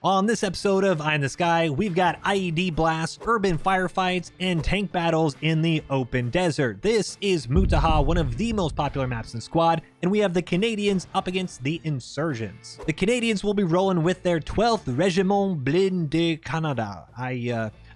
On this episode of Eye in the Sky, we've got IED blasts, urban firefights, and tank battles in the open desert. This is Mutaha, one of the most popular maps in Squad, and we have the Canadians up against the Insurgents. The Canadians will be rolling with their 12th Régiment Blindé Canada.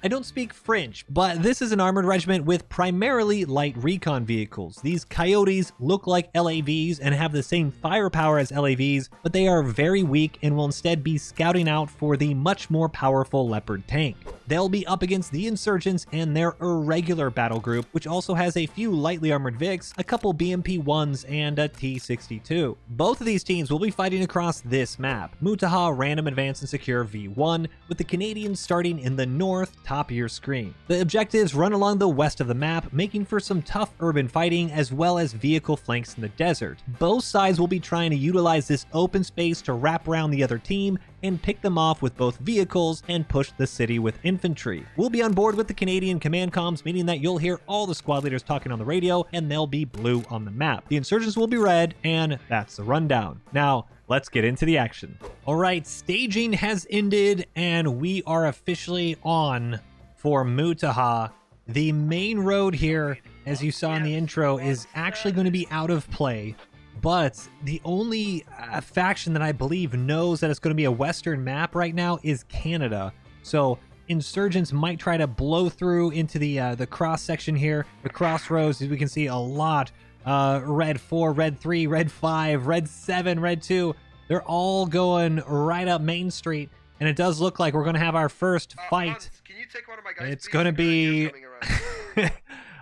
I don't speak French, but this is an armored regiment with primarily light recon vehicles. These Coyotes look like LAVs and have the same firepower as LAVs, but they are very weak and will instead be scouting out for the much more powerful Leopard tank. They'll be up against the Insurgents and their irregular battle group, which also has a few lightly armored Vics, a couple BMP-1s, and a T-62. Both of these teams will be fighting across this map, Mutaha Random Advance and Secure V1, with the Canadians starting in the north, top of your screen. The objectives run along the west of the map, making for some tough urban fighting as well as vehicle flanks in the desert. Both sides will be trying to utilize this open space to wrap around the other team and pick them off with both vehicles and push the city with infantry. We'll be on board with the Canadian command comms, meaning that you'll hear all the squad leaders talking on the radio and they'll be blue on the map. The Insurgents will be red, and that's the rundown. Now, let's get into the action. All right, staging has ended and we are officially on for Mutaha. The main road here, as you saw in the intro, is actually going to be out of play. But the only faction that I believe knows that it's going to be a Western map right now is Canada. So Insurgents might try to blow through into the cross section here. The crossroads, as we can see, a lot. Red 4, Red 3, Red 5, Red 7, Red 2. They're all going right up Main Street. And it does look like we're going to have our first fight. Can you take one of my guys, it's going to be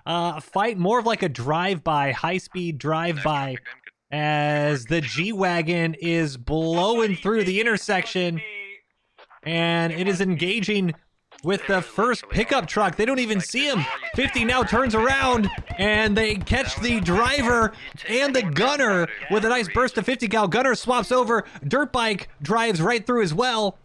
a fight more of like a drive-by, high-speed drive-by, as the G-Wagon is blowing through the intersection, and it is engaging with the first pickup truck. They don't even see him. 50 now turns around, and they catch the driver and the gunner with a nice burst of 50 cal. Gunner swaps over. Dirt bike drives right through as well.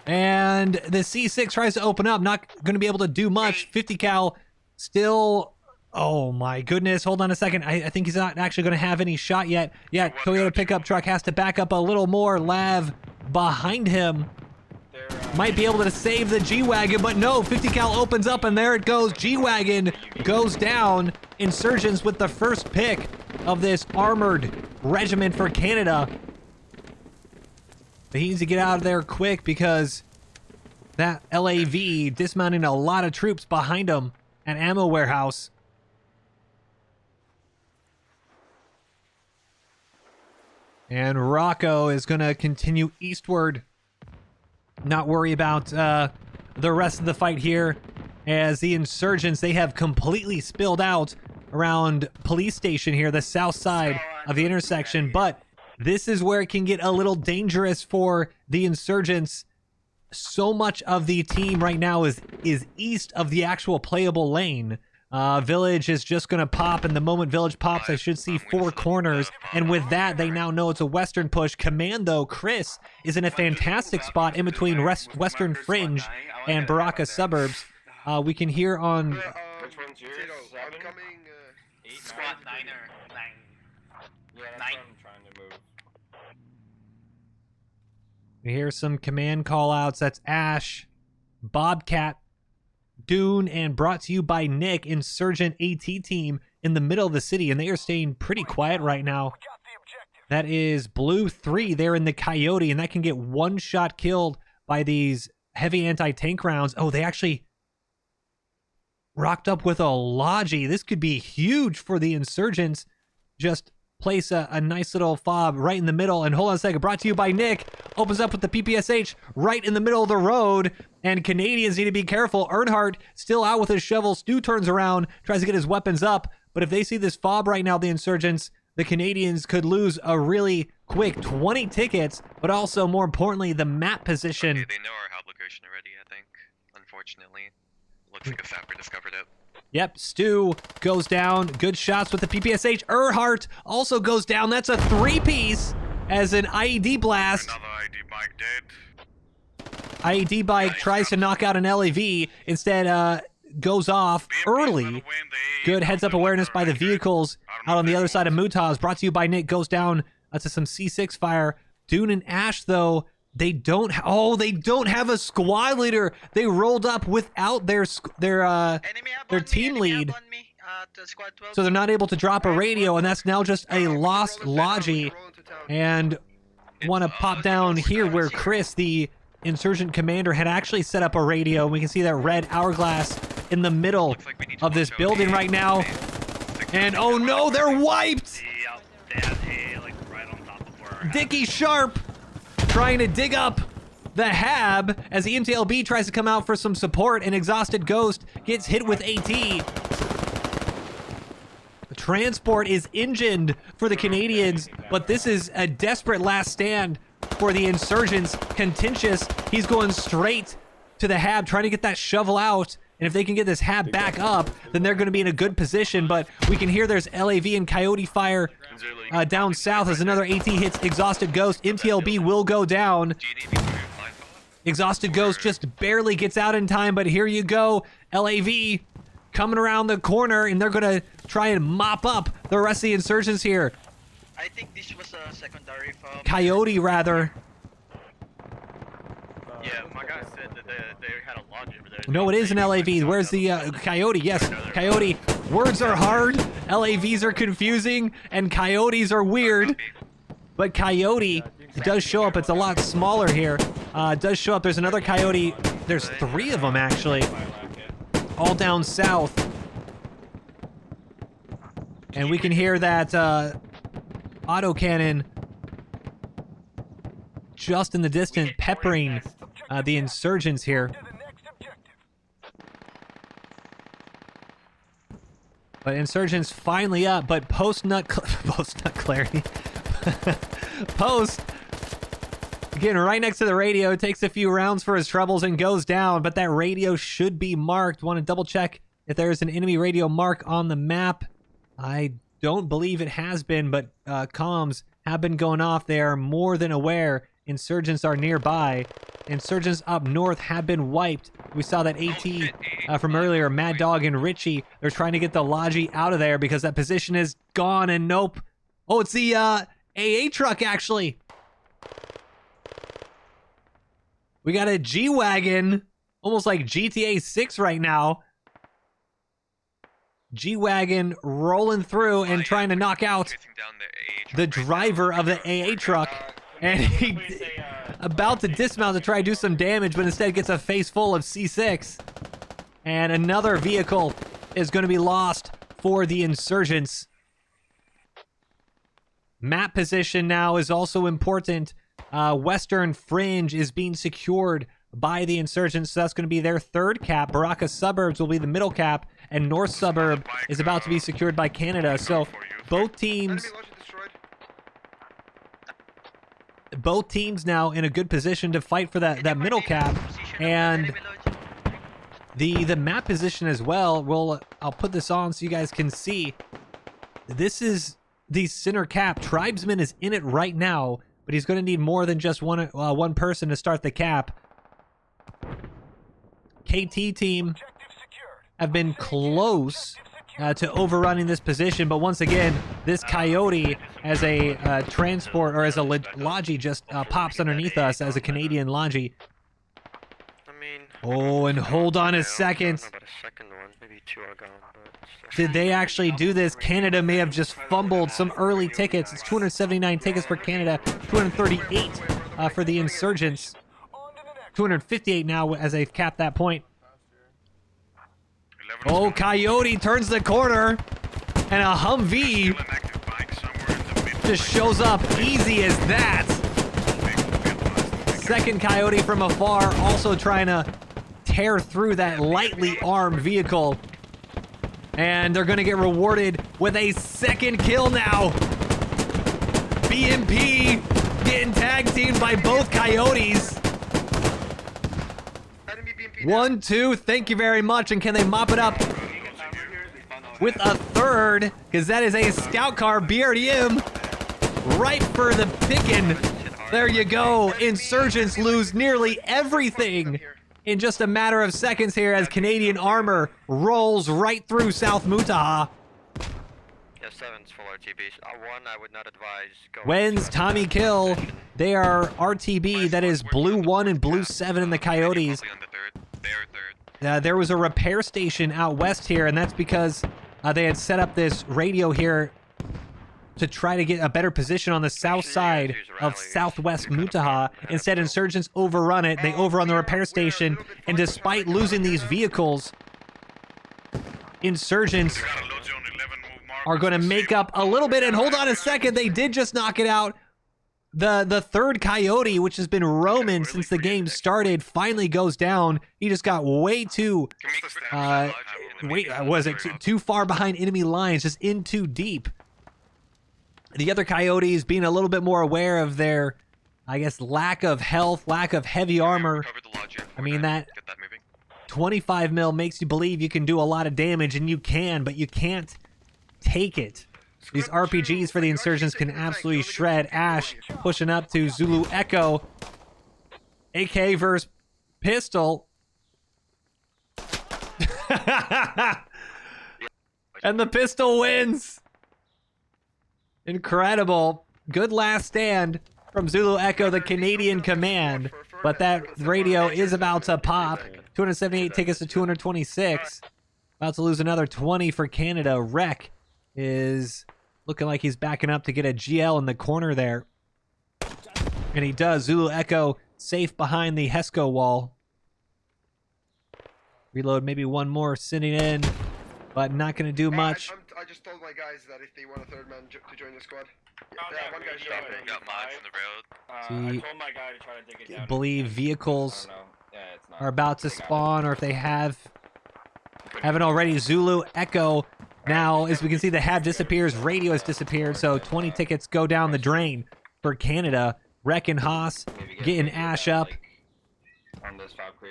And the C6 tries to open up. Not going to be able to do much. 50 cal still... Oh my goodness, hold on a second. I think he's not actually going to have any shot yet. Yeah, Toyota pickup truck has to back up a little more. Lav behind him might be able to save the G-Wagon, but no, 50 cal opens up and there it goes. G-Wagon goes down. Insurgents with the first pick of this armored regiment for Canada. But he needs to get out of there quick because that LAV dismounting a lot of troops behind him at ammo warehouse. And Rocco is going to continue eastward. Not worry about the rest of the fight here, as the Insurgents, they have completely spilled out around police station here, the south side of the intersection. But this is where it can get a little dangerous for the Insurgents. So much of the team right now is east of the actual playable lane. Village is just going to pop, and the moment Village pops, I should see 4 corners, and with that, they now know it's a Western push. Commando Chris is in a fantastic spot in between Western Fringe and Baraka suburbs. We can hear on... Which one's yours? I'm coming... Squad 9 or 9. Yeah, that's what I'm trying to move. We hear some command call-outs. That's Ash, Bobcat, Dune, and brought to you by Nick, Insurgent AT team in the middle of the city, and they are staying pretty quiet right now. That is Blue 3 there in the Coyote, and that can get one shot killed by these heavy anti-tank rounds. Oh, they actually rocked up with a Logi. This could be huge for the Insurgents. Just place a nice little fob right in the middle, and hold on a second, brought to you by Nick, opens up with the PPSH right in the middle of the road, and Canadians need to be careful. Earnhardt still out with his shovel. Stu turns around, tries to get his weapons up, but if they see this fob right now, the Insurgents, the Canadians could lose a really quick 20 tickets, but also, more importantly, the map position. They know our hub location already, I think, unfortunately. Looks like a sapper discovered it. Yep, Stu goes down. Good shots with the PPSH. Earhart also goes down. That's a 3-piece as an IED blast. Another ID bike dead. IED bike tries to knock out an LAV. Instead, goes off early. Good heads-up awareness by the vehicles out on the other side of Mutaha. Brought to you by Nick. Goes down to some C6 fire. Dune and Ash, though, They don't have a squad leader. They rolled up without their team lead. So they're not able to drop a radio, and that's now just a lost Logi. And want to pop down here where Chris, the Insurgent commander, had actually set up a radio. We can see that red hourglass in the middle of this building right now. And oh no, they're wiped! Dicky Sharp trying to dig up the Hab as the MTLB tries to come out for some support, and Exhausted Ghost gets hit with AT. The transport is engined for the Canadians, but this is a desperate last stand for the Insurgents. Contentious, he's going straight to the Hab, trying to get that shovel out. And if they can get this Hab back up, then they're going to be in a good position. But we can hear there's LAV and Coyote fire down south as another AT hits Exhausted Ghost. MTLB will go down. Exhausted Ghost just barely gets out in time, but here you go. LAV coming around the corner, and they're going to try and mop up the rest of the Insurgents here. I think this was a secondary from... Coyote, rather. Yeah, my guy said that they had a Logi over there. No, it is an LAV. Where's the Coyote? Yes, Coyote. Words are hard, LAVs are confusing, and Coyotes are weird. But Coyote does show up. It's a lot smaller here. Does show up. There's another Coyote. There's 3 of them, actually. All down south. And we can hear that autocannon just in the distance peppering the Insurgents here. But Insurgents finally up, but post-nut clarity. Post getting right next to the radio, takes a few rounds for his troubles and goes down, but that radio should be marked. Want to double check if there's an enemy radio mark on the map. I don't believe it has been, but comms have been going off. They are more than aware Insurgents are nearby. Insurgents up north have been wiped. We saw that AT from earlier, Mad Dog and Richie. They're trying to get the Logi out of there because that position is gone, and nope. Oh, it's the AA truck, actually. We got a G-Wagon, almost like GTA 6 right now. G-Wagon rolling through and trying to knock out the driver of the AA truck. And he about to dismount to try to do some damage, but instead gets a face full of C6. And another vehicle is going to be lost for the Insurgents. Map position now is also important. Western Fringe is being secured by the Insurgents, so that's going to be their 3rd cap. Baraka Suburbs will be the middle cap, and North Suburb is about to be secured by Canada. So both teams now in a good position to fight for that middle cap. And the map position as well, I'll put this on so you guys can see. This is the center cap. Tribesman is in it right now, but he's going to need more than just one person to start the cap. KT team have been close to overrunning this position, but once again, this Coyote as a transport, or as a Logi, just pops underneath us as a Canadian Logi. Oh, and hold on a second. Did they actually do this? Canada may have just fumbled some early tickets. It's 279 tickets for Canada, 238 for the Insurgents. 258 now as they've capped that point. Oh, Coyote turns the corner, and a Humvee just shows up easy as that. Second Coyote from afar, also trying to tear through that lightly armed vehicle. And they're going to get rewarded with a 2nd kill now. BMP getting tag teamed by both Coyotes. 1, 2, thank you very much. And can they mop it up with a 3rd? Because that is a scout car, BRDM, right for the picking. There you go. Insurgents lose nearly everything in just a matter of seconds here as Canadian armor rolls right through South Mutaha. Yeah, 7's full RTB. 1, I would not advise going. Wins Tommy Kill. They are RTB. That is blue 1 and blue 7 in the Coyotes. Probably on the third. They are third. There was a repair station out west here, and that's because they had set up this radio here to try to get a better position on the south side of southwest Mutaha. Instead, Insurgents overrun it. They overrun the repair station, and despite losing these vehicles, Insurgents are going to make up a little bit. And hold on a second, they did just knock it out. The third Coyote, which has been roaming since the game started, finally goes down. He just got way too, too far behind enemy lines, just in too deep. The other Coyotes being a little bit more aware of their, I guess, lack of health, lack of heavy armor. I mean, that 25 mil makes you believe you can do a lot of damage, and you can, but you can't take it. These RPGs for the Insurgents can absolutely shred. Ash pushing up to Zulu Echo. AK versus pistol. And the pistol wins. Incredible. Good last stand from Zulu Echo, the Canadian command. But that radio is about to pop. 278 tickets to 226. About to lose another 20 for Canada. Wreck is looking like he's backing up to get a GL in the corner there. And he does. Zulu Echo safe behind the Hesco wall. Reload maybe one more sitting in, but not going to do much. I just told my guys that if they want a third man to join the squad. One guy We got mods on the road. I told my guy to try to dig it down. Believe vehicles It's not. are about to spawn, or if they haven't already. Zulu Echo now, as we can see, the HAB disappears, radio has disappeared, so 20 tickets go down the drain for Canada. Wreck and Haas getting Ash up.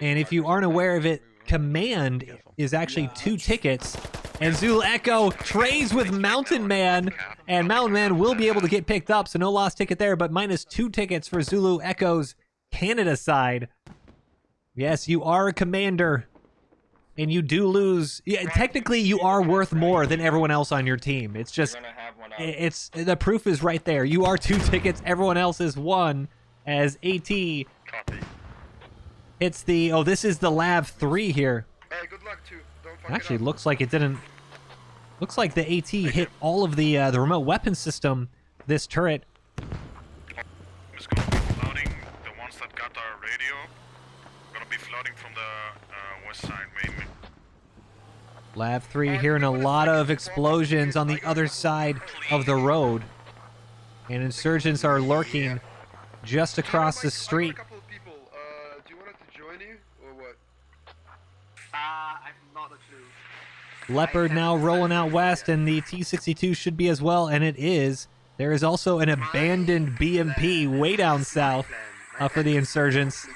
And if you aren't aware of it, Command is actually 2 tickets. And Zulu Echo trays with Mountain Man, and Mountain Man will be able to get picked up, so no lost ticket there, but minus 2 tickets for Zulu Echo's Canada side. Yes, you are a commander, and you do lose. Yeah, technically, you are worth more than everyone else on your team. It's just, the proof is right there. You are 2 tickets, everyone else is 1, as AT hits the, oh, this is the Lab 3 here. Hey, good luck too. Don't fuck Actually, it up. looks like it didn't. Looks like the AT hit all of the remote weapon system. This turret. It's gonna be flooding the ones that got our radio. Gonna be flooding from the west side mainly. Lab 3 hearing a lot of explosions on the other side of the road, and Insurgents are lurking just across the street. I got a couple of people. Do you want us to join you or what? I'm not a clue. Leopard now rolling out west, and the T-62 should be as well, and it is. There is also an abandoned BMP way down south for the Insurgents.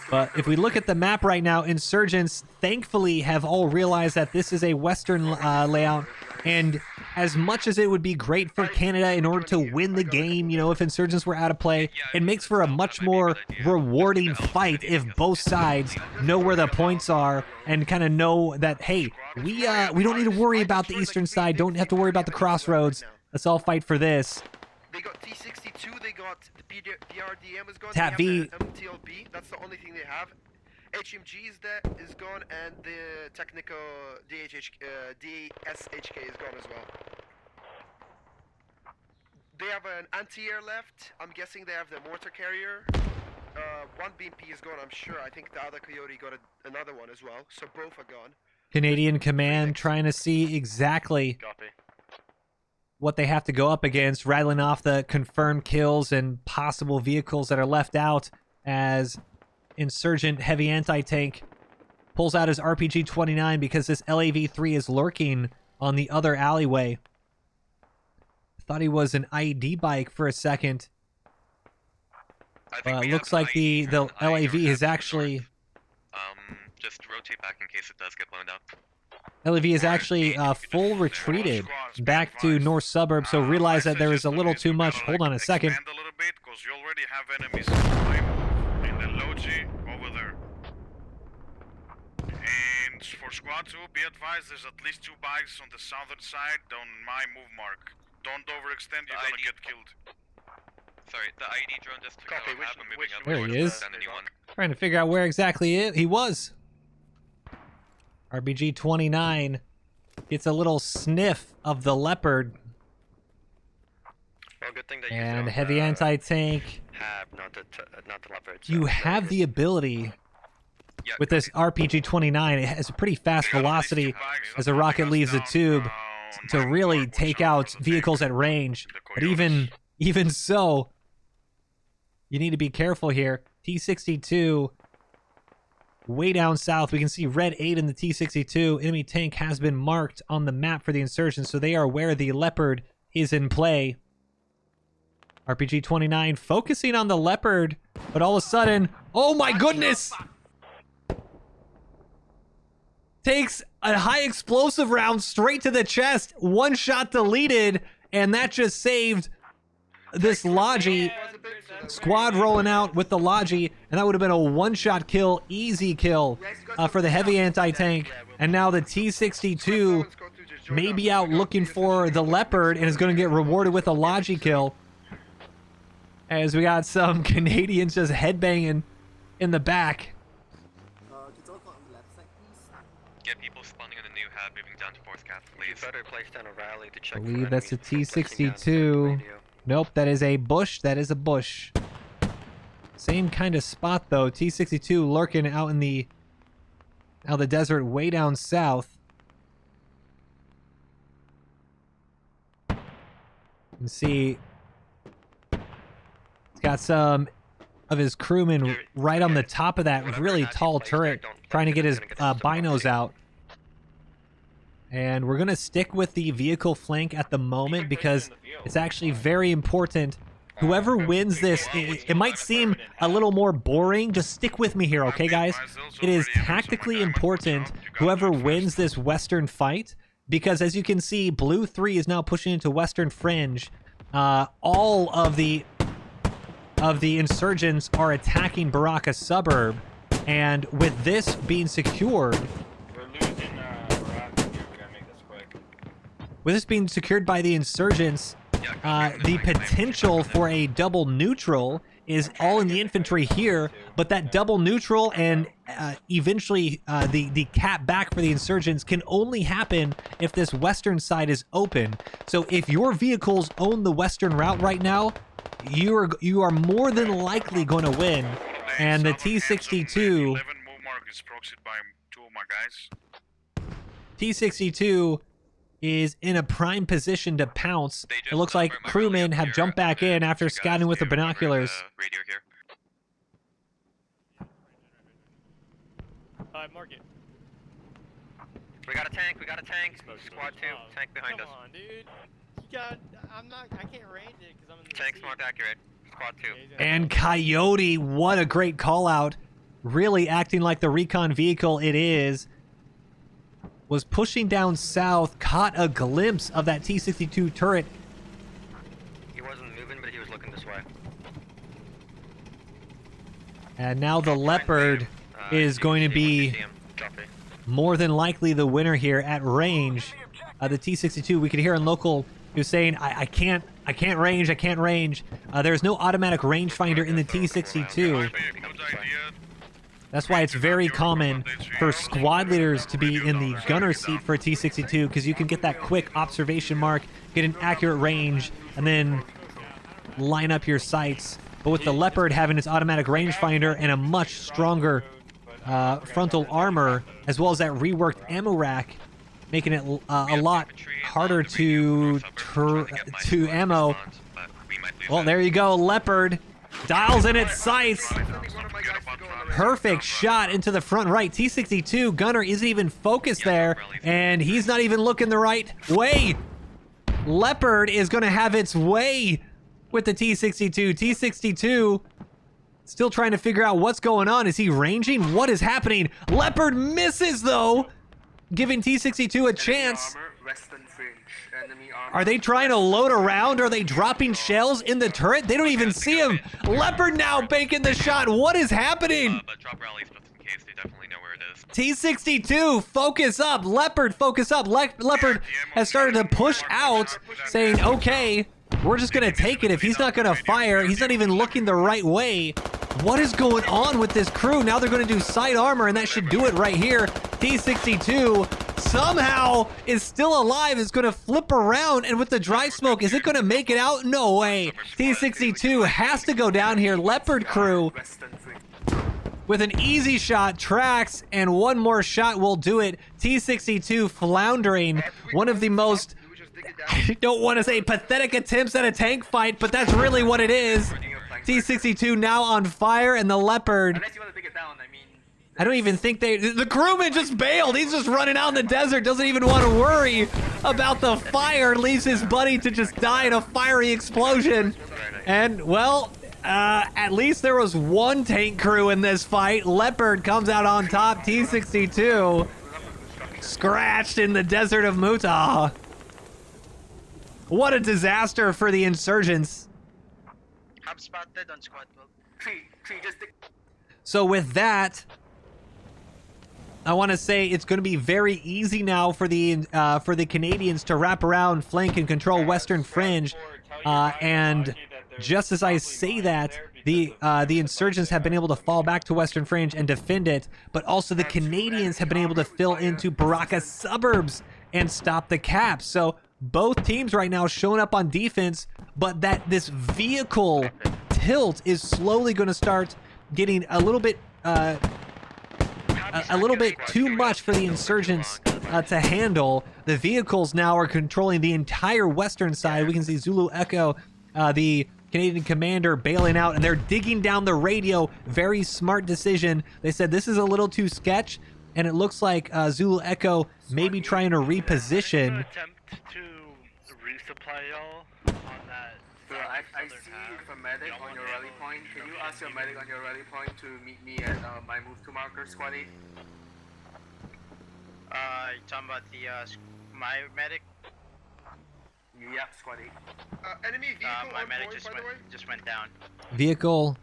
But if we look at the map right now, Insurgents thankfully have all realized that this is a Western layout, and as much as it would be great for Canada in order to win the game, you know, if Insurgents were out of play, it makes for a much more rewarding fight if both sides know where the points are and kind of know that, hey, we don't need to worry about the eastern side, don't have to worry about the crossroads. Let's all fight for this. They got T-62, they got the PRDM is gone, Tap they V. have the MTLB, that's the only thing they have. HMG is gone, and the technical DSHK is gone as well. They have an anti-air left. I'm guessing they have the mortar carrier. One BMP is gone, I'm sure. I think the other Coyote got another one as well, so both are gone. Canadian Command trying to see exactly what they have to go up against, rattling off the confirmed kills and possible vehicles that are left out as Insurgent heavy anti-tank pulls out his RPG-29 because this LAV-3 is lurking on the other alleyway. Thought he was an ID bike for a second. Looks like the LAV is actually... Just rotate back in case it does get blown up. LAV is actually full retreated back to north suburb, so realize that there is a little too much. Hold on a second. Expand a little bit, because you already have enemies in the Logi over there. And for For squad 2, be advised there's at least 2 bikes on the southern side on my move mark. Don't overextend, you're gonna get killed. Sorry, the ID drone just took out Copy, half and moving up There he towards is. the anyone. Trying to figure out where exactly he was. RBG 29 gets a little sniff of the Leopard, Well, good thing that you and don't, heavy anti-tank. have not the leopards. You have the ability Yeah, with this RPG 29. It has a pretty fast velocity as a rocket leaves the tube to really take out vehicles at range. But even so, you need to be careful here. T-62 way down south. We can see red 8 in the T-62. Enemy tank has been marked on the map for the Insurgents, so they are where the Leopard is in play. RPG 29 focusing on the Leopard, but all of a sudden, oh my goodness! Takes a high explosive round straight to the chest. One shot deleted, and that just saved this Logi. Squad rolling out with the Logi, and that would have been a one-shot kill, easy kill for the heavy anti-tank. And now the T-62 may be out looking for the Leopard and is going to get rewarded with a Logi kill. As we got some Canadians just headbanging in the back. get people spawning in a new hab moving down to 4th Cap, You please. better place down a rally to check. I for believe that's a enemies placing down T-62. radio. Nope, that is a bush. That is a bush. Same kind of spot though. T-62 lurking out in the desert way down south. You can see he's got some of his crewmen right on the top of that really tall turret, trying to get his binos out. And we're going to stick with the vehicle flank at the moment because it's actually very important. Whoever wins this, it might seem a little more boring. Just stick with me here, okay, guys? It is tactically important whoever wins this Western fight, because as you can see, Blue 3 is now pushing into Western Fringe. All of the insurgents are attacking Baraka suburb, and with this being secured, We're losing Baraka here. We gotta make this quick. with this being secured by the insurgents, the potential for a double neutral is all in the infantry here, but that double neutral and eventually the cap back for the insurgents can only happen if this western side is open. So if your vehicles own the western route right now, you are more than likely going to win. And the T-62 11 move mark is proxied by 2 of my guys. T-62 is in a prime position to pounce. It looks like crewmen have jumped back in after scouting with the binoculars. Radio here. Mark it. We got a tank. We got a tank. Squad 2. Tank behind Come us. on, dude. You got. I can't range it because I'm in the Tank's sea. marked accurate. Squad 2. And Coyote, what a great call out. Really acting like the recon vehicle it is. Was pushing down south, caught a glimpse of that T-62 turret. He wasn't moving, but he was looking this way. And now the Leopard is going to be Copy. more than likely the winner here at range. The T-62, we could hear in local who's saying, I can't range. There's no automatic rangefinder in the T-62. Good idea. That's why it's very common for squad leaders to be in the gunner seat for a T-62, because you can get that quick observation mark, get an accurate range, and then line up your sights. But with the Leopard having its automatic rangefinder and a much stronger frontal armor, as well as that reworked ammo rack, making it a lot harder to ammo. Well, there you go, Leopard dials in its sights. Perfect shot into the front right. T-62 gunner isn't even focused there, and he's not even looking the right way. Leopard is going to have its way with the T-62. T-62 still trying to figure out what's going on. Is he ranging? What is happening? Leopard misses, though, giving T-62 a chance. Are they trying to load around? Are they dropping shells in the turret? They don't even see him. Leopard now banking the shot. What is happening? But drop rallies case they definitely know where it is. T-62, focus up. Leopard, focus up. Leopard has started to push out, saying, okay, we're just going to take it. If he's not going to fire, he's not even looking the right way. What is going on with this crew? Now they're going to do side armor, and that should do it right here. T-62 somehow is still alive, is going to flip around, and with the dry smoke, is it going to make it out? No way. T-62 has to go down here. Leopard crew with an easy shot, tracks, and one more shot will do it. T-62 floundering, one of the most, I don't want to say pathetic attempts at a tank fight, but that's really what it is. T-62 now on fire, and the Leopard, Unless you want to take it down, I mean... I don't even think the crewman just bailed. He's just running out in the desert, doesn't even want to worry about the fire, leaves his buddy to just die in a fiery explosion. And, well, at least there was one tank crew in this fight. Leopard comes out on top. T-62 scratched in the desert of Mutaha. What a disaster for the Insurgents. I'm spotted on squad 12. Tree, just take... So with that, I want to say it's going to be very easy now for the Canadians to wrap around, flank, and control Western Fringe. And just as I say that, the Insurgents have been able to fall back to Western Fringe and defend it, but also the Canadians have been able to fill into Baraka suburbs and stop the caps. So both teams right now showing up on defense, but that this vehicle tilt is slowly going to start getting a little bit too much for the Insurgents to handle. The vehicles now are controlling the entire western side. We can see Zulu Echo, the Canadian commander, bailing out, and they're digging down the radio. Very smart decision. They said this is a little too sketch, and it looks like Zulu Echo may be trying to reposition. Attempt to resupply y'all on that. So I see a medic on your rally point. Can you ask your medic on your rally point to meet me at my move to marker, squad 8? You talking about the my medic? Yep, squad 8. Enemy vehicle My on medic point, just by the way. went down. Vehicle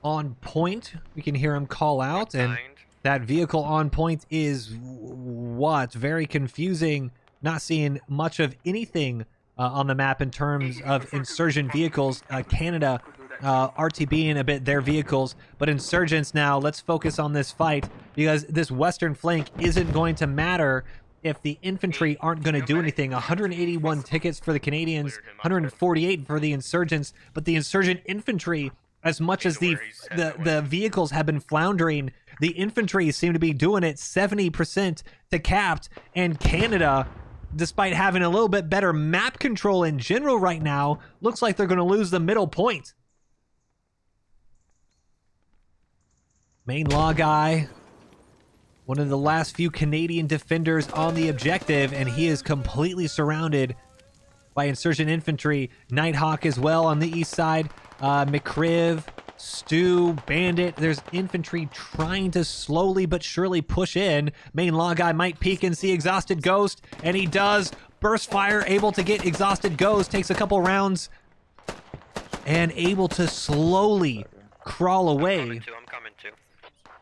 on point. We can hear him call out, and that vehicle on point is what? Very confusing. Not seeing much of anything on the map in terms of insurgent vehicles. Canada RTBing a bit their vehicles, but Insurgents now, let's focus on this fight, because this western flank isn't going to matter if the infantry aren't going to do anything. 181 tickets for the Canadians, 148 for the Insurgents, but the Insurgent infantry, as much as the vehicles have been floundering, the infantry seem to be doing it 70% to capped, and Canada, despite having a little bit better map control in general right now, looks like they're going to lose the middle point. Main law guy, one of the last few Canadian defenders on the objective, and he is completely surrounded by Insurgent infantry. Nighthawk as well on the east side. McCriv, Stu, Bandit. There's infantry trying to slowly but surely push in. Main law guy might peek and see Exhausted Ghost, and he does. Burst fire, able to get Exhausted Ghost, takes a couple rounds, and able to slowly crawl away. I'm coming too.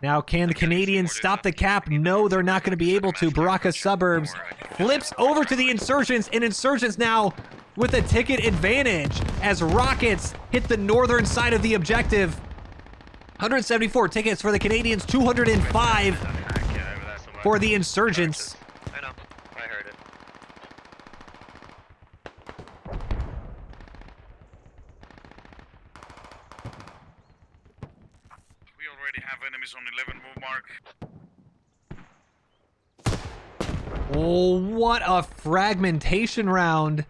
Now, can the Canadians stop the cap? No, they're not going to be able to. Baraka Suburbs flips over to the Insurgents, and Insurgents now with a ticket advantage as rockets hit the northern side of the objective. 174 tickets for the Canadians, 205 for the Insurgents. I know, I heard it. We already have enemies on 11 move mark. Oh, what a fragmentation round.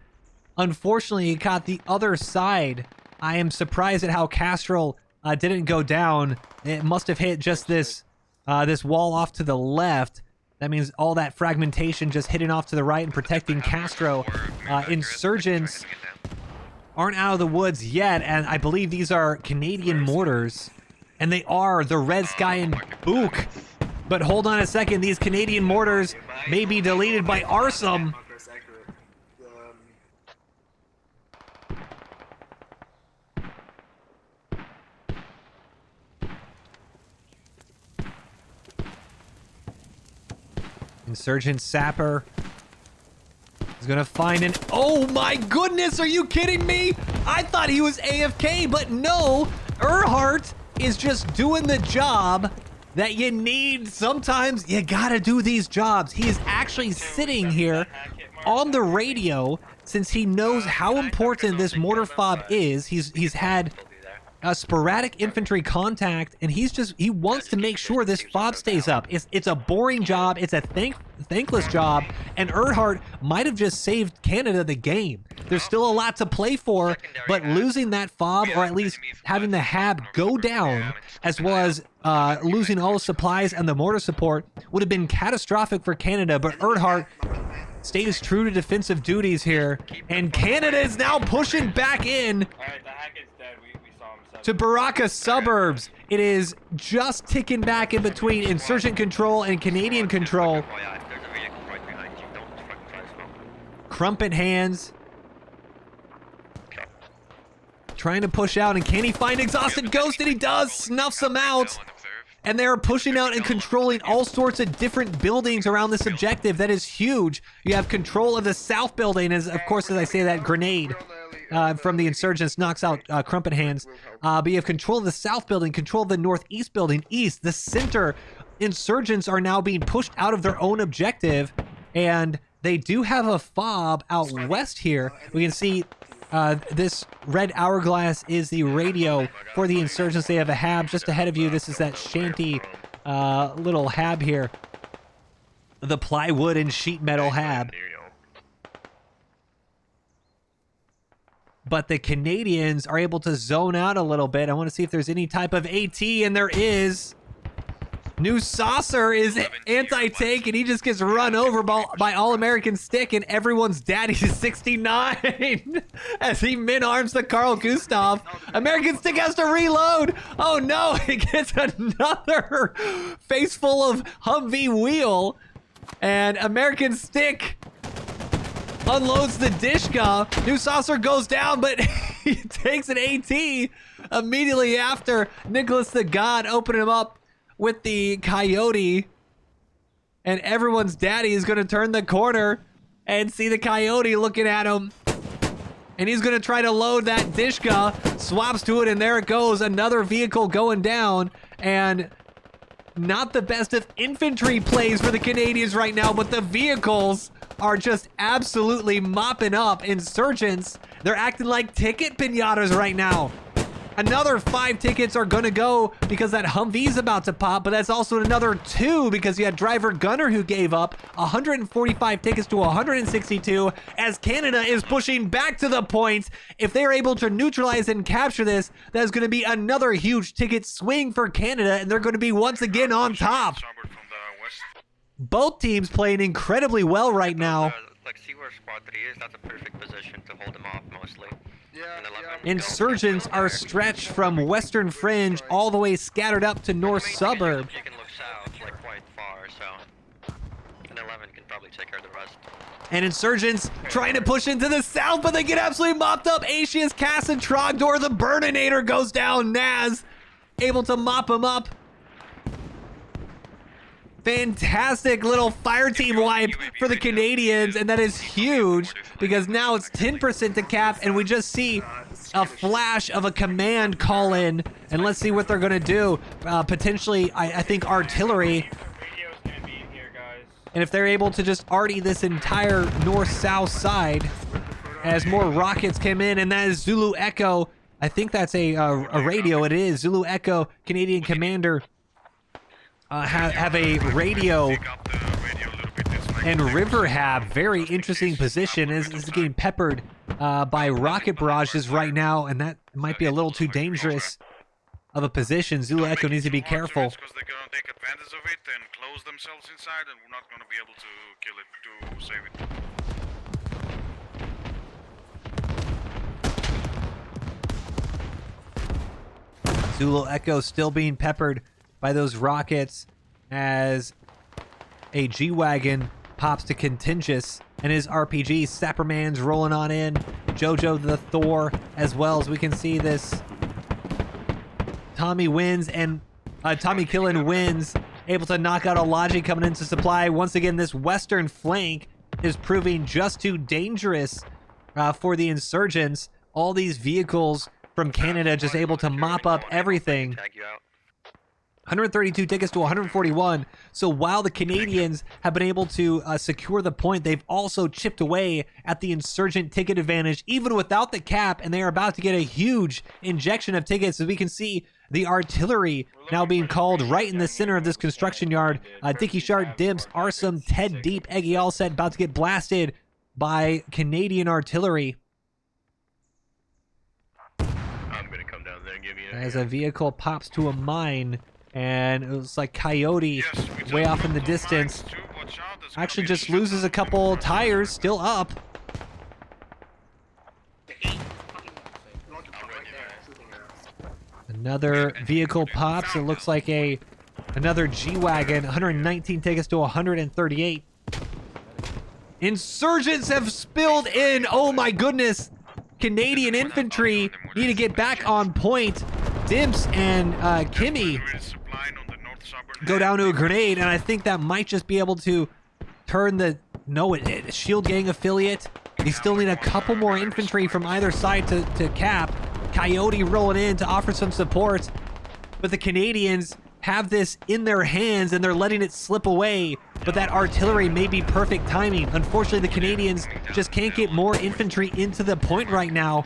Unfortunately, he caught the other side. I am surprised at how Castrol didn't go down. It must have hit just this wall off to the left. That means all that fragmentation just hitting off to the right and protecting Castro. Insurgents aren't out of the woods yet, and I believe these are Canadian mortars. And they are the Red Sky and Book. But hold on a second, these Canadian mortars may be deleted by Arsum. Insurgent Sapper is gonna find an... Oh my goodness, are you kidding me? I thought he was AFK, but no. Earhart is just doing the job that you need. Sometimes you gotta do these jobs. He is actually sitting here on the radio since he knows how important this mortar fob is. He's had a sporadic infantry contact, and he wants to make sure this fob stays up. It's a boring job. It's a thankless job, and Earhart might have just saved Canada the game. There's still a lot to play for, but losing that fob, or at least having the hab go down, as well as losing all the supplies and the mortar support, would have been catastrophic for Canada. But Earhart stays true to defensive duties here, and Canada is now pushing back in Alright, the hack is dead. We saw him. to Baraka suburbs. It is just ticking back in between insurgent control and Canadian control. FYI, there's a vehicle right behind you. Don't fucking try to smoke. Crumpet hands. Trying to push out, and can he find Exhausted Ghost? And he does! Snuffs him out! And they're pushing out and controlling all sorts of different buildings around this objective. That is huge. You have control of the south building, as of course, as I say, that grenade from the insurgents knocks out Crumpet Hands. But you have control of the south building, control of the northeast building, east, the center. Insurgents are now being pushed out of their own objective, and they do have a fob out west here. We can see this red hourglass is the radio for the insurgents. They have a hab just ahead of you. This is that shanty little hab here. The plywood and sheet metal hab. But the Canadians are able to zone out a little bit. I want to see if there's any type of AT, and there is. New Saucer is anti-tank, and he just gets run over by All-American Stick, and everyone's daddy is 69 as he min-arms the Carl Gustav. American Stick has to reload. Oh no, he gets another face full of Humvee wheel, and American Stick unloads the Dishka. New Saucer goes down, but he takes an AT immediately after. Nicholas the God opening him up with the Coyote, and everyone's daddy is going to turn the corner and see the Coyote looking at him, and he's going to try to load that Dishka, swaps to it, and there it goes, another vehicle going down. And not the best of infantry plays for the Canadians right now, but the vehicles are just absolutely mopping up insurgents. They're acting like ticket pinatas right now. Another 5 tickets are gonna go because that Humvee's about to pop, but that's also another 2 because you had Driver Gunner who gave up 145 tickets to 162 as Canada is pushing back to the points. If they're able to neutralize and capture this, that is gonna be another huge ticket swing for Canada, and they're gonna be once again on top. Both teams playing incredibly well right now. Like, see where squad 3 is? That's a perfect position to hold them off mostly. Insurgents are stretched from western fringe all the way scattered up to north suburb. You can look south, like quite far, so. And 11 can probably take care of the rest. And Insurgents trying to push into the south, but they get absolutely mopped up. Asius, Cass, and Trogdor. The Burninator goes down. Naz able to mop him up. Fantastic little fire team wipe for the Canadians, and that is huge because now it's 10% to cap, and we just see a flash of a command call in, and let's see what they're going to do. Potentially, I think artillery. Radio's gonna be in here, guys. And if they're able to just arty this entire north-south side as more rockets come in, and that is Zulu Echo. I think that's a radio. It is Zulu Echo, Canadian commander. Have a radio, and River Hab, very interesting position, is getting peppered by rocket barrages right now, and that might be a little too dangerous of a position. Zulu Echo needs to be careful. Because they're gonna take advantage of it and close themselves inside, and we're not gonna be able to kill it, to save it. Zulu Echo still being peppered by those rockets as a G-Wagon pops to Contagious, and his RPG, Sapperman's rolling on in. Jojo the Thor, as well as we can see this. Tommy wins, and Tommy Killen wins able to knock out a Logi coming into supply. Once again, this western flank is proving just too dangerous for the Insurgents. All these vehicles from Canada just able to mop up everything. Tag you out. 132 tickets to 141. So while the Canadians have been able to secure the point, they've also chipped away at the Insurgent ticket advantage, even without the cap, and they are about to get a huge injection of tickets. As we can see, the artillery now being called right in the center of this construction yard. Dicky Sharp, Dimps, Arsum, Ted Deep, Eggy all set, about to get blasted by Canadian artillery. I'm gonna come down there and give you As a vehicle pops to a mine, and it was like Coyote way off in the distance. Actually just loses a couple tires, still up. Another vehicle pops. It looks like another G-Wagon. 119 tickets to 138. Insurgents have spilled in. Oh my goodness. Canadian infantry need to get back on point. Dimps and Kimmy go down to a grenade, and I think that might just be able to turn the... No, Shield Gang affiliate. They still need a couple more infantry from either side to cap. Coyote rolling in to offer some support, but the Canadians have this in their hands and they're letting it slip away, but that artillery may be perfect timing. Unfortunately, the Canadians just can't get more infantry into the point right now.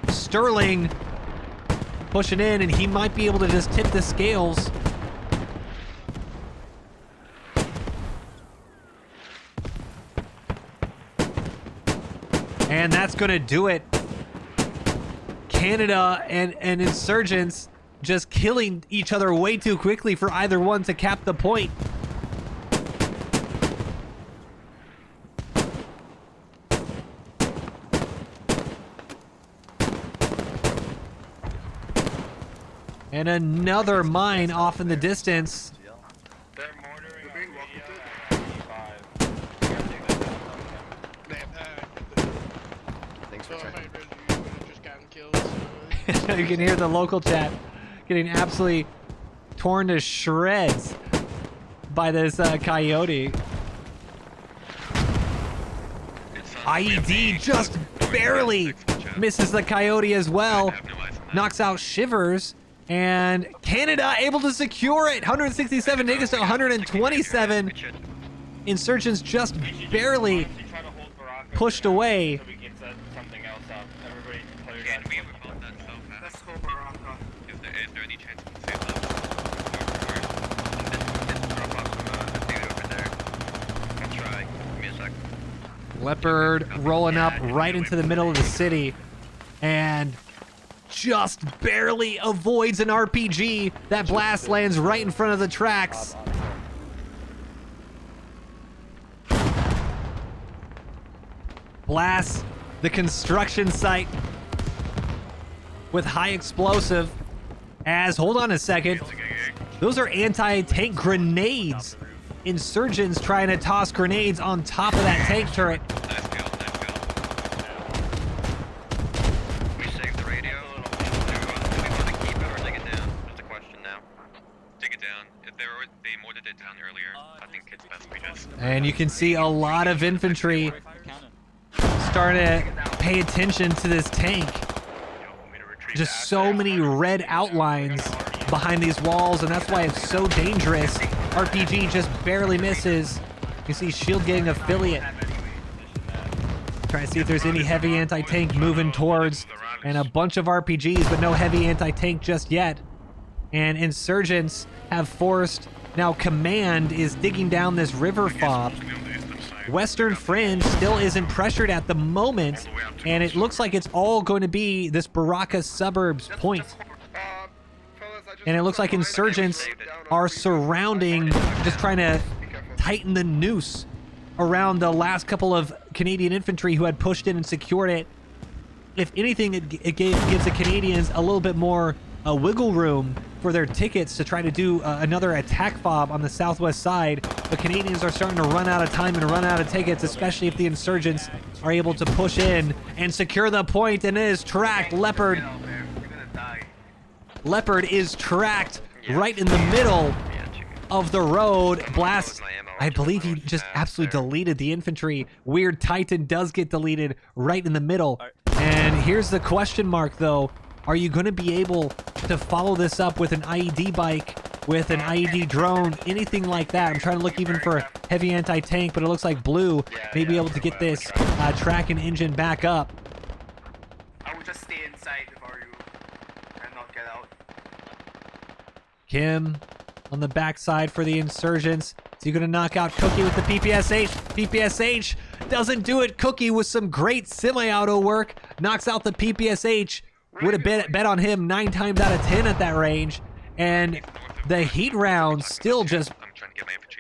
Sterling pushing in, and he might be able to just tip the scales. And that's going to do it. Canada and Insurgents just killing each other way too quickly for either one to cap the point. And another mine off in the distance. They're mortaring being Thanks for checking. Just gotten killed. You can hear the local chat getting absolutely torn to shreds by this Coyote. IED just barely misses the Coyote as well. Knocks out Shivers. And Canada able to secure it. 167 tickets to 127. Insurgents just barely pushed away. Let's hope Baraka. Is there any chance we can save them? Drop off some dude over there. I'll try. Give me a sec. Leopard rolling up right into the middle of the city. And just barely avoids an RPG. That blast lands right in front of the tracks. Blasts the construction site with high explosive. As, hold on a second, those are anti-tank grenades. Insurgents trying to toss grenades on top of that tank turret. Nice kill, nice kill. We saved the radio. Do we want to keep it or take it down? That's the question now. Take it down. If they mortared it down earlier, I think it's best we just... And you can see a lot of infantry starting to pay attention to this tank. Just so many red outlines behind these walls, and that's why it's so dangerous. RPG just barely misses. You see Shield Gang affiliate trying to see if there's any heavy anti-tank moving towards, and a bunch of RPGs, but no heavy anti-tank just yet. And Insurgents have forced, now Command is digging down this river fob. Western Fringe still isn't pressured at the moment, and it looks like it's all going to be this Baraka suburbs point. And it looks like Insurgents are surrounding, just trying to tighten the noose around the last couple of Canadian infantry who had pushed in and secured it. If anything, it gives the Canadians a little bit more wiggle room for their tickets to try to do another attack fob on the southwest side. The Canadians are starting to run out of time and run out of tickets, especially if the Insurgents are able to push in and secure the point, and it is tracked. Leopard is tracked right in the middle of the road. Blast, I believe he just absolutely deleted the infantry. Weird Titan does get deleted right in the middle. And here's the question mark, though. Are you going to be able to follow this up with an IED bike, with an IED drone, anything like that? I'm trying to look even for heavy anti-tank, but it looks like Blue may be able to get this track and engine back up. I will just stay inside before you and not get out. Kim on the backside for the Insurgents. Is he going to knock out Cookie with the PPSH? PPSH doesn't do it. Cookie with some great semi-auto work knocks out the PPSH. Would have bet on him 9 times out of 10 at that range. And the heat rounds still just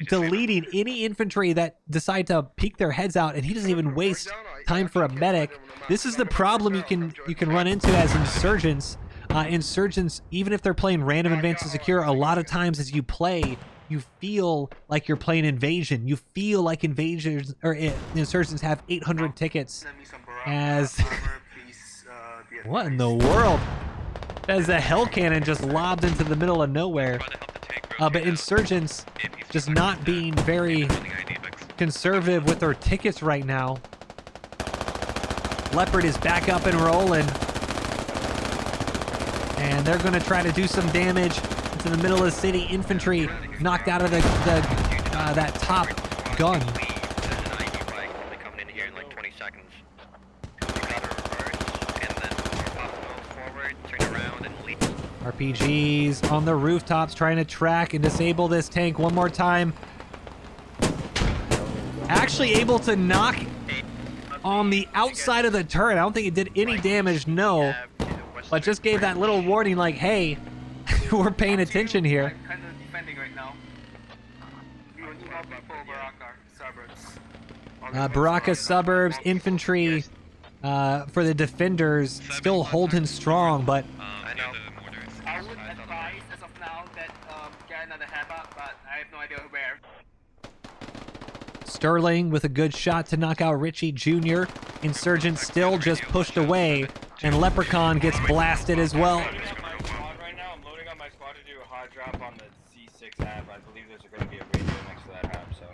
deleting any infantry that decide to peek their heads out, and he doesn't even waste time for a medic. This is the problem you can run into as Insurgents. Insurgents, even if they're playing random advanced and secure, a lot of times as you play, you feel like you're playing Invasion. You feel like Invasions or Insurgents have 800 tickets. As what in the world? As the hell cannon just lobbed into the middle of nowhere. But Insurgents just not being very conservative with their tickets right now. Leopard is back up and rolling. And they're going to try to do some damage into the middle of the city. Infantry knocked out of that top gun. RPGs on the rooftops trying to track and disable this tank one more time. Actually able to knock on the outside of the turret. I don't think it did any damage, no. But just gave that little warning like, hey, we're paying attention here. Kind of defending right now. We will need more people, suburbs. Baraka suburbs, infantry for the defenders still holding strong, but I would advise as of now that get another hammer, but I have no idea where. Sterling with a good shot to knock out Richie Jr. Insurgent still just pushed away, and Leprechaun gets blasted as well. I'm loading on my squad to do a hard drop on the C6 hab. I believe there's going to be a radio next to that hab, so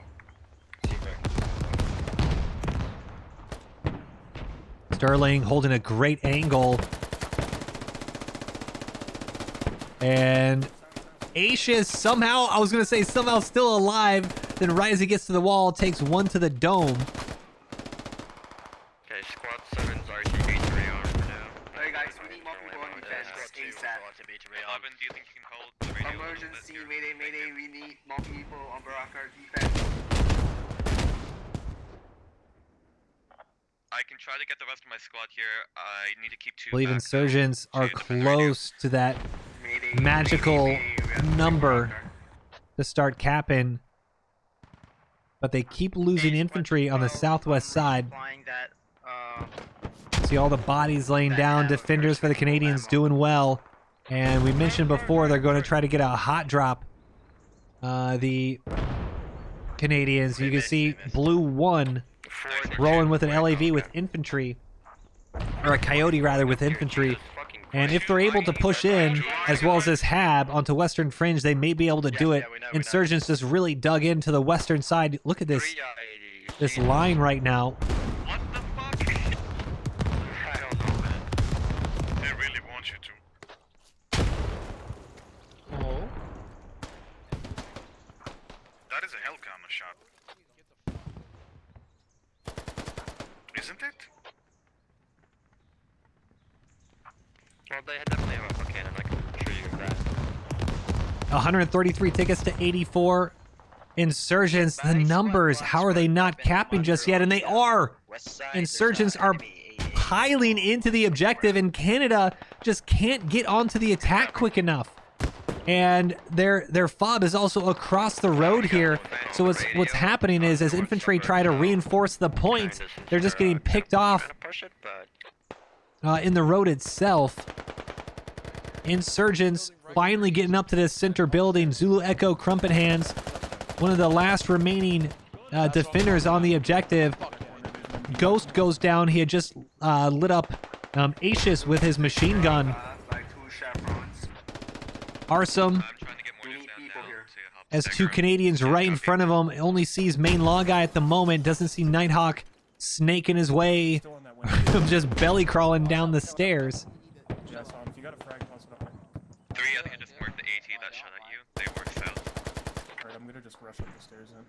see if I can. Sterling holding a great angle. And Aisha somehow, I was going to say somehow still alive. Then right as he gets to the wall, takes one to the dome. Okay, squad 7's RTB 3 arm for now. Alright guys, we need more people on defense. ASAP. Alvin, do you think you can hold the radio? Emergency, mayday, we need more people on Baraka defense. I can try to get the rest of my squad here. I need to keep 2 I believe back, Insurgents though. are close to that Mayday, magical we have number Baraka. to start capping. But they keep losing infantry on the southwest side. See all the bodies laying down. Defenders for the Canadians doing well. And we mentioned before they're going to try to get a hot drop. The Canadians. You can see Blue 1 rolling with an LAV with infantry. Or a Coyote rather with infantry. And if they're able to push in, as well as this hab, onto Western Fringe, they may be able to do it. Insurgents just really dug into the western side. Look at this line right now. What the fuck? I don't know, man. They really want you to. Oh. That is a Hellcannon shot. Isn't it? Well, they definitely have a cannon, I can assure you of that. 133 tickets to 84. Insurgents, the numbers, how are they not capping just yet? And they are! Insurgents are piling into the objective, and Canada just can't get onto the attack quick enough. And their fob is also across the road here. So what's happening is, as infantry try to reinforce the point, they're just getting picked off in the road itself. Insurgents finally getting up to this center building. Zulu Echo Crumpet Hands, one of the last remaining defenders on the objective. Ghost goes down. He had just lit up Aishis with his machine gun. Like 2 chaperones. Arsum I'm trying to get more We need dudes down people here. As two Canadians right in front of him. Only sees main law guy at the moment. Doesn't see Nighthawk snaking his way. Just belly crawling down the stairs. Yeah, so if you got a frag, toss it up. 3, I think I just marked the AT that shot at you. They worked out. Alright, I'm gonna just rush up the stairs then.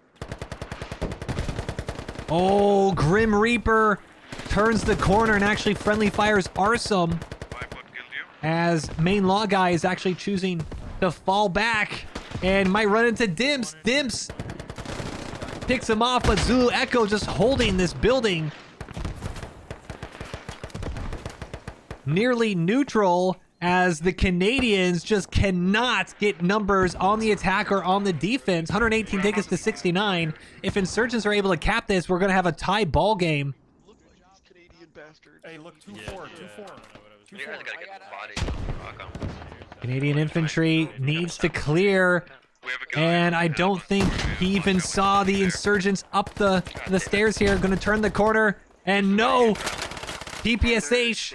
Oh, Grim Reaper turns the corner and actually friendly fires Arsum. 5 foot killed you. As main law guy is actually choosing to fall back and might run into Dimps. Dimps picks him off, but Zulu Echo just holding this building. Nearly neutral as the Canadians just cannot get numbers on the attack or on the defense. 118 tickets to 69. If Insurgents are able to cap this, we're going to have a tie ball game. Hey, look, 2-4, 2-4. You guys gotta get the body. Rock 'em. Canadian infantry needs to clear. And I don't think he even saw the Insurgents up the stairs here. Going to turn the corner. And no! PPSH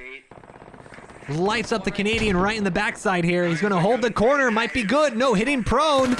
lights up the Canadian right in the backside here. He's going to hold the corner. Might be good. No, hitting prone.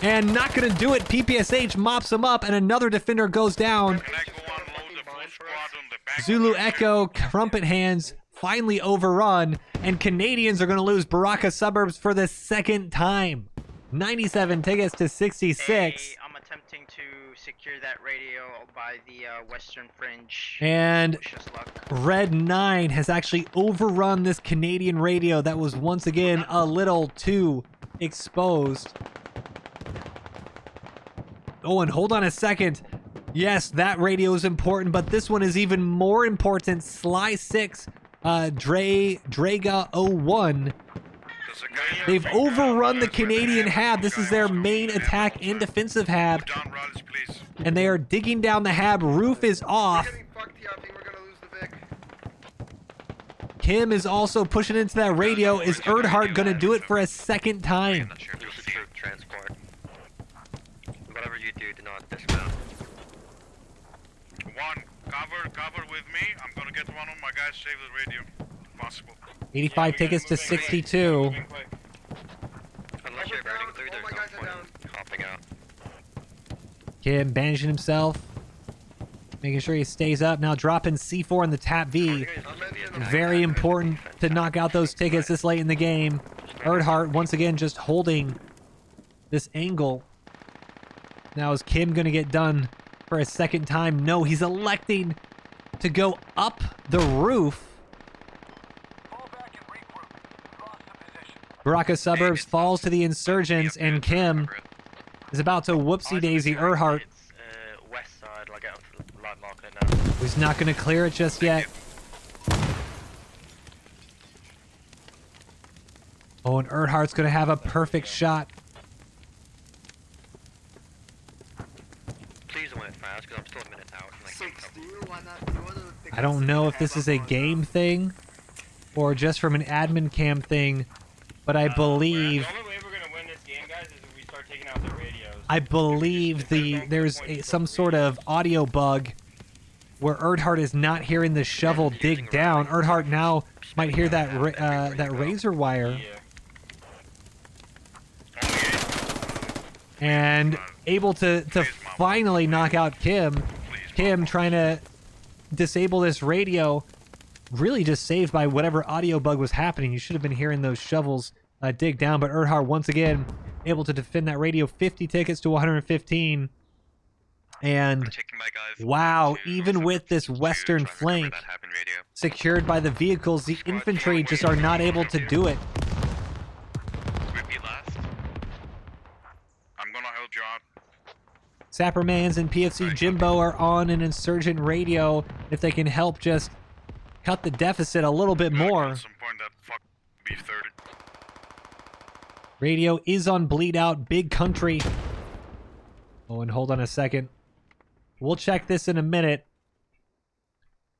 And not going to do it. PPSH mops him up. And another defender goes down. Can I go unload the full squad on the back? Zulu Echo, trumpet hands, finally overrun. And Canadians are going to lose Baraka Suburbs for the second time. 97 tickets to 66. Hey, I'm attempting to secure that radio by the western fringe. And Wish us luck. Red 9 has actually overrun this Canadian radio that was once again a little too exposed. Oh, and hold on a second. Yes, that radio is important, but this one is even more important. Sly 6, Draga 01. They've overrun the Canadian hab. This is their main attack and defensive hab. Down rallies, please. And they are digging down the hab. Roof is off. We're getting fucked here. I think we're gonna lose the Vic. Kim is also pushing into that radio. Is Erdhart going to do it for a second time? Not sure if Do you'll see troop transport. Whatever you do, do not dismount. 1, cover with me. I'm gonna get one of my guys save the radio. If possible. 85 tickets to 62. Unless you're burning through, All there's my no guys are point down. in hopping out. Kim bandaging himself. Making sure he stays up. Now dropping C4 in the tap V. Very important to knock out those tickets this late in the game. Erdhart once again just holding this angle. Now is Kim going to get done for a second time? No, he's electing to go up the roof. Baraka Suburbs falls to the Insurgents, and Kim is about to whoopsie-daisy Erdhart. It's west side, like out to the light marker now. He's not going to clear it just yet. Oh, and Erdhart's going to have a perfect shot. Please don't went fast, because I'm still a minute out. I don't know if this is a game thing or just from an admin cam thing, but I believe... The only way we're gonna win this game, guys, is if we start taking out the radios. I believe there's some sort of audio bug where Erdhart is not hearing the shovel dig down. Erdhart now might hear that that razor wire. And able to finally knock out Kim. Kim trying to disable this radio. Really just saved by whatever audio bug was happening. You should have been hearing those shovels dig down. But Erdhart once again able to defend that radio. 50 tickets to 115. And wow, even with this western flank secured by the vehicles, the infantry just are not able to do it. Repeat last. I'm gonna help you out. Sappermans and PFC Jimbo are on an Insurgent radio. If they can help just cut the deficit a little bit more. At some point that fuck B30. Radio is on bleed out, big country. Oh, and hold on a second. We'll check this in a minute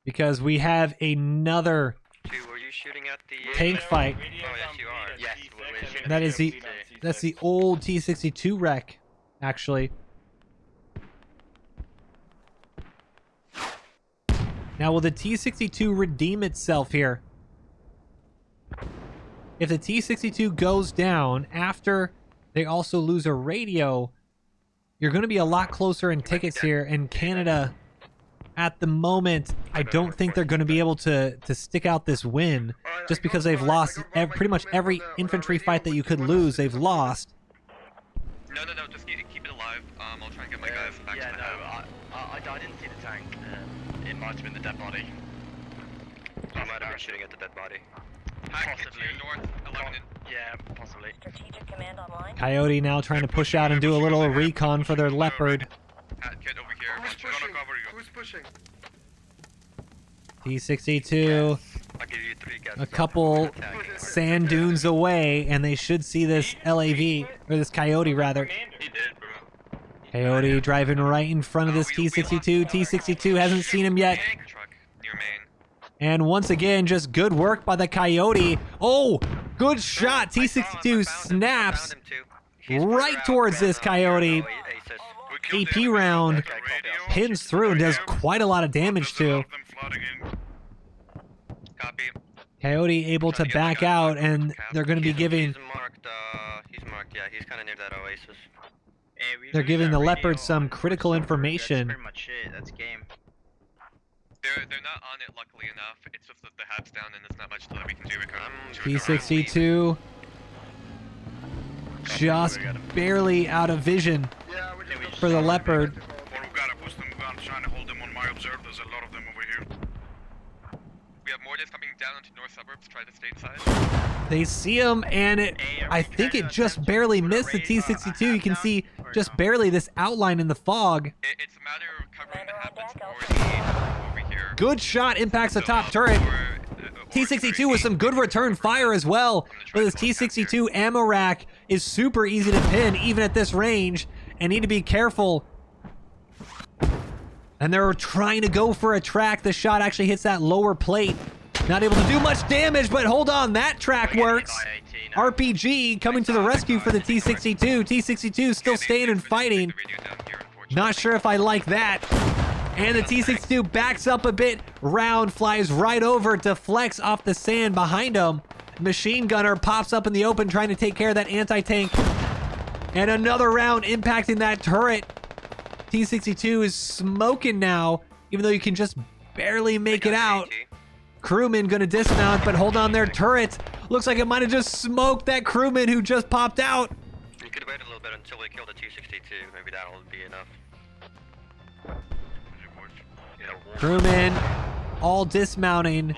because we have another Were you shooting at the tank fight. Oh yes, you are. Yes, we're shooting That at is that's the old T-62 wreck, actually. Now, will the T-62 redeem itself here? If the T-62 goes down after They also lose a radio. You're going to be a lot closer in tickets here. And Canada, at the moment, I don't think they're going to be able to stick out this win just because they've lost pretty much every infantry fight that you could lose. They've lost. No, just keep it alive. I'll try and get my guys back to the house. I didn't see the tank. It might have been the dead body. I might have been shooting at the dead body. Possibly. North, 11 Yeah, possibly. Strategic command online. Coyote now trying to push out and do a little recon for their Leopard. Kid over here. Who's Gonna pushing? cover you. Who's pushing? T-62, I'll give you 3 guesses. a couple sand dunes away, and they should see this LAV, or this Coyote rather. He did, bro. Coyote driving right in front of this T-62. T-62 hasn't seen him yet. Truck near main. And once again, just good work by the Coyote. Oh, good shot. T-62 snaps right towards this Coyote. AP round pins through and does quite a lot of damage to. Copy. Coyote able to back out, and they're going to be giving... He's marked, yeah, he's kind of near that oasis. They're giving the Leopard some critical information. That's pretty much it. That's game. They're not on it, luckily enough. It's just that the hat's down and there's not much that we can do. T-62 just barely out of vision for the Leopard. We've got to push them, we've got to try to hold them on my observe. There's a lot of them over here. We have mortars coming down into north suburbs, try the state side. They see him, and I think it just barely missed the T-62. You can see just barely this outline in the fog. It's a matter of covering the habits over here. Good shot, impacts the top turret. T-62 with some good return fire as well. But this T-62 ammo rack is super easy to pin even at this range, and need to be careful. And they're trying to go for a track. The shot actually hits that lower plate. Not able to do much damage, but hold on, that track works. RPG coming to the rescue for the T-62. T-62 still staying and fighting. Not sure if I like that. And the T-62 backs up a bit. Round flies right over to Flex off the sand behind him. Machine gunner pops up in the open trying to take care of that anti-tank. And another round impacting that turret. T-62 is smoking now, even though you can just barely make it out. Crewman gonna dismount, but hold on their turret. Looks like it might have just smoked that crewman who just popped out. You could wait a little bit until we kill the T-62. Maybe that'll be enough. Crewman all dismounting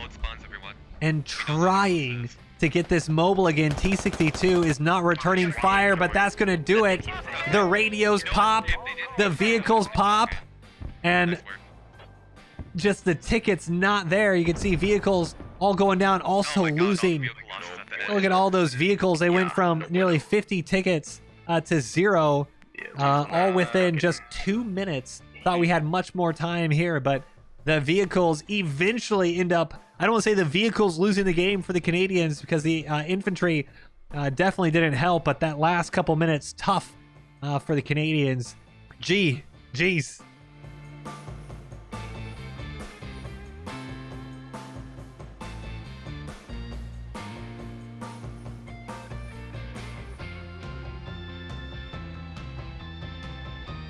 and trying to get this mobile again. T-62 is not returning fire, but that's going to do it. The radios pop, the vehicles pop, and just the tickets not there. You can see vehicles all going down, also losing. Look at all those vehicles. They went from nearly 50 tickets to 0, all within just 2 minutes. Thought we had much more time here, but the vehicles eventually end up, I don't want to say the vehicles losing the game for the Canadians, because the infantry definitely didn't help, but that last couple minutes, tough for the Canadians. Geez.